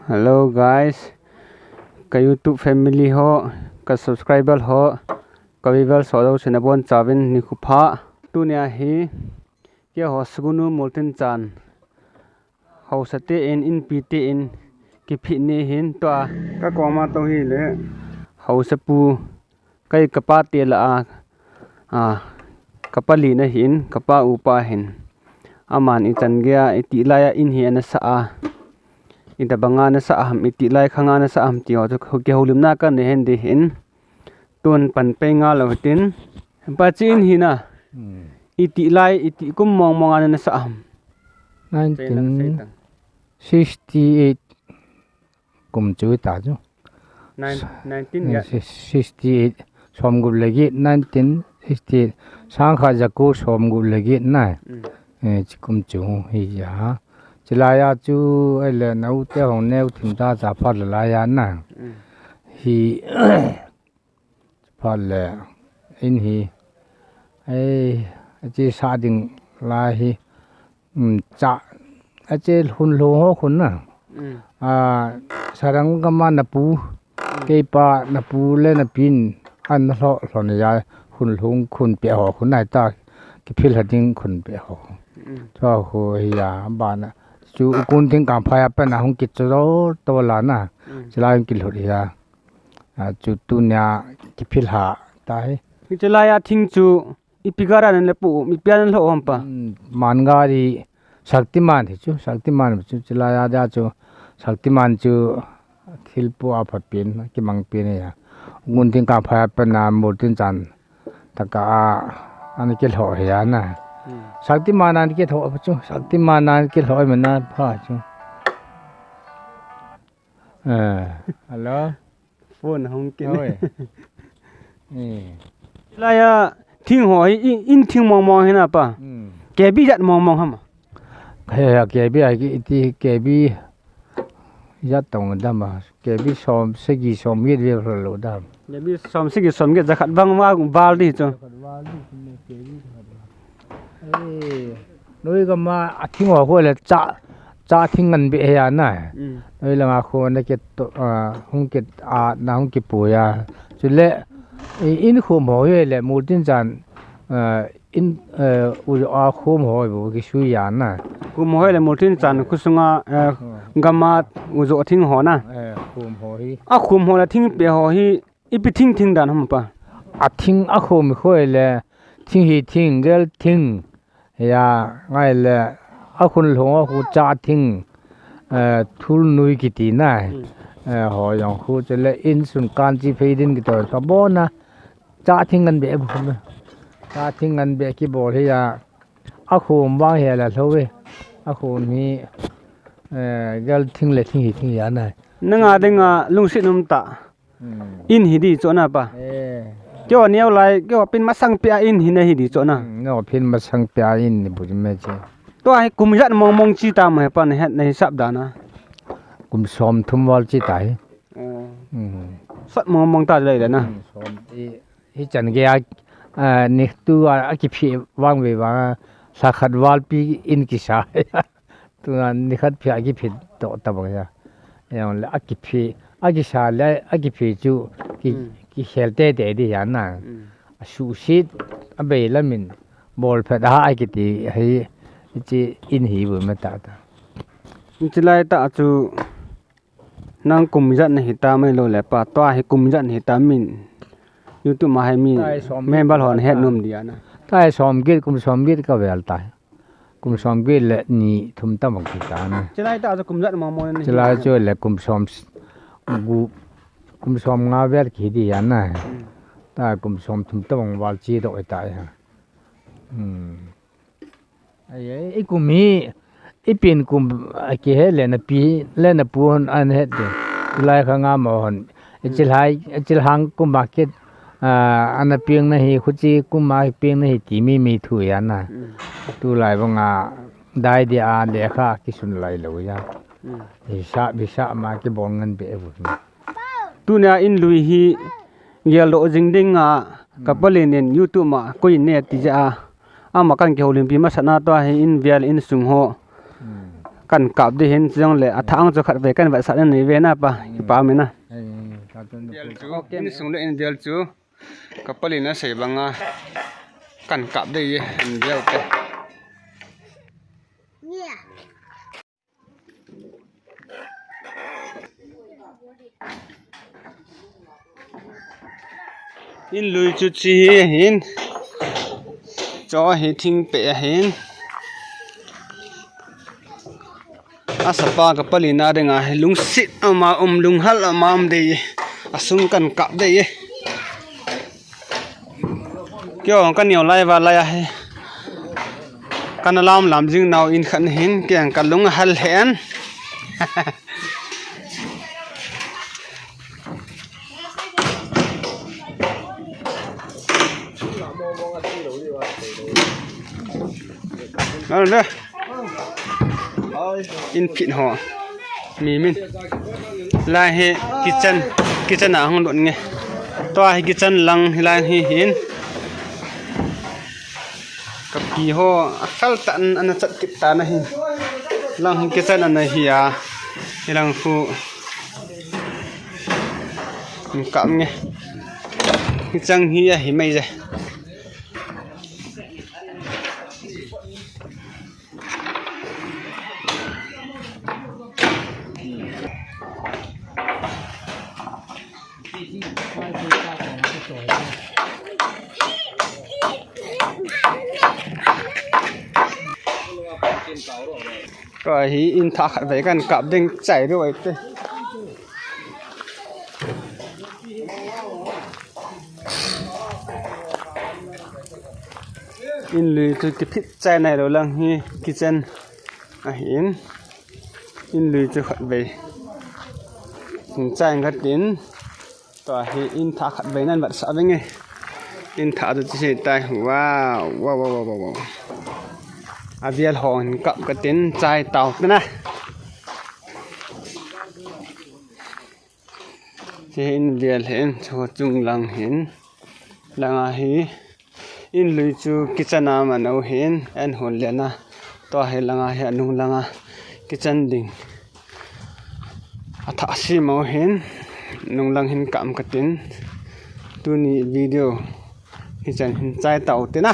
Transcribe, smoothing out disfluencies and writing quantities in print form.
Hello guys, ka YouTube family ho, ka subscriber ho, ka viewer so sinabon chawin ni khupha tu nia hi ke hosgunu molten chan hausate in pt in ki phine hin to ka koma to hi le hausapu kai kapa te la a kapali na hin kapa upa hin aman itan gya iti laya in hi ana sa a ida bangana sa aham iti lai khangana sa am tio to ke holim na ka ne hen de hin ton pan pe nga lo tin pa chin hina iti lai iti kum mong mong ana sa aham 1968 kum chu ta chu 19 ya 68 som gu legi 1968 sang kha jaku som gu legi na kum chu hi ya chilaya chu ele nau te hong neu thim ta cha phat la ya na hi phat le in hi chi sa ding la hi cha che hun lo ho khun na sarang kama na pu ke pa na pu le na pin an lo lo ne ya hun lung khun pe ho khun nai ta ki phil hading khun pe ho cho ho ya ba na chu kun thing kam phaya pa na hong ki cho to la na chila ki lo ya chu tu nya ki phil ha tai ni chala ya thing chu ipigara nan le pu mi pian lo om pa manga ri shaktiman hi chu shaktiman chu chila ya da chu shaktiman chu thilpu a phat pin ki mang pin ya kun thing kam phaya pa na murtin chan taka an ki lo ya na Shaktiman an ke tho chu Shaktiman an ke loi mana pha chu hello phone hong ke oi la ya thing ho in thing mong mong hina pa ke bi jat mong mong ham khe ke bi ai ki ke bi ya tong da ma ke bi som se gi som ge de lo da ke bi som se gi som ge zakhat bang wa bal di chu nuôi cái mà thinh hoa khôi là cha thinh ngân bị hè này nuôi là mà khôi nó cái không cái nó không cái bùi cho lẽ in khom hồi là một tin rằng in khom hồi bộ cái suy giản nè khom hồi là một tin rằng kusunga gama uzo thing ho na khom hồi khom hồi là thing be ho hi ipi thing dan ham pa thinh khom khôi là thinh hi thinh gel thinh ya ngay là khun long khu cha thing thul nui ki ti na ho yang khu che le in sun kan chi phei din ki to ka bo na cha thing an be bu cha thing an be ki bo he ya khum ba he la lo we khum mi gal thing le thing hi thing ya na nanga denga lungsit num ta in hi di chona pa kyo neo lai kyo pin masang pia in hi na hi di chona no pin masang pia in ni bu me che to ai kum jat mong mong chi ta ma pa ne het nei sap da na kum som thum wal chi tai sat mong mong ta lai da na som hi chan ge ni tu ki phi wang we wa sa khat wal pi in ki sa tu ni khat phi ki phi to ta ba ya yang la ki phi ki sa la ki phi chu ki helte de di ya na su sit abe la min bol pha da ai ki ti hi chi in hi bu ma ta chi lai ta chu nang kum jat ne hi ta mai lo le pa to hi kum jat hi ta min YouTube ma hai mi member hon het num dia na tai som git kum som git ka vel ta kum som git le ni thum ta mong ki ta na chi lai ta chu kum jat mong mong chi lai chu le kum som nga vel ki di ya na ta kum som thum ta mong wal chi do ta ya ai kum mi ipin kum ki he le na pi le na pu an he de lai kha nga mo hon chil hang kum market ana piang na hi khuchi kum ma piang na hi ti mi thu ya na tu lai ba nga dai dia le kha ki sun lai lo ya bi sa ma ki bong ngan be bu tu na in lui hi yelo jing ding kapalin in YouTube ma koi ne ti ja ama kan ke holim pi ma sana to hi in vial in sung ho กันกลับได้เห็นจังเลยทางจะขัดไปกันไว้สัตว์ในเวน่ะปะปามินะเดี๋ยวจูเกมส่งเลยเดี๋ยวจูกับปลินะเสบังอ่ะกันกลับได้เดี๋ยวไปอินลุยจุดซีเห็นจอเห็นทิ้งเปะเห็นอาสปากับปลินาเด้งอ่ะลุงสิอามาลุงฮัลอามาได้อาสุงกันกลับได้เกี่ยวกันเหนียวไล่ว่าไล่ให้กันลามจึงนาวอินขันเห็นเกี่ยงกันลุงฮัลเห็นนั่นเลยอินผิดหัวมีมินลายให้กิจหนาห้องโดนไงตัวให้กิจลังลายให้เห็นกับกี่หัวอัลตันอันนั้นจัดกิจตานะฮิลังให้กิจอันนั้นเฮียลังฟูกับไงกิจเฮียเห็นไหมจ๊ะก็ฮีอินทักไปกันกับเด้งใจด้วยเต้อินลุยจะกิพิใจในเราลังฮีกิจเห็นอินลุยจะขัดไปถึงใจกัดดินตัวฮีอินทักไปนั่นแบบสับไงอินทักจะเสียใจว้าวอาเวียลหอนกับกระตินใจเต่านะเห็นเวียลเห็นชัวจุงลังเห็นลังอาฮีอินลุยจูกิจนามันเอาเห็นแอนหอนเลียนะตัวเฮลังอาเฮนุงลังอากิจดิ่งอัฐสีมาเห็นนุงลังเห็นกับกระตินตัวนี้วิดีโอกิจเห็นใจเต่าเต้นะ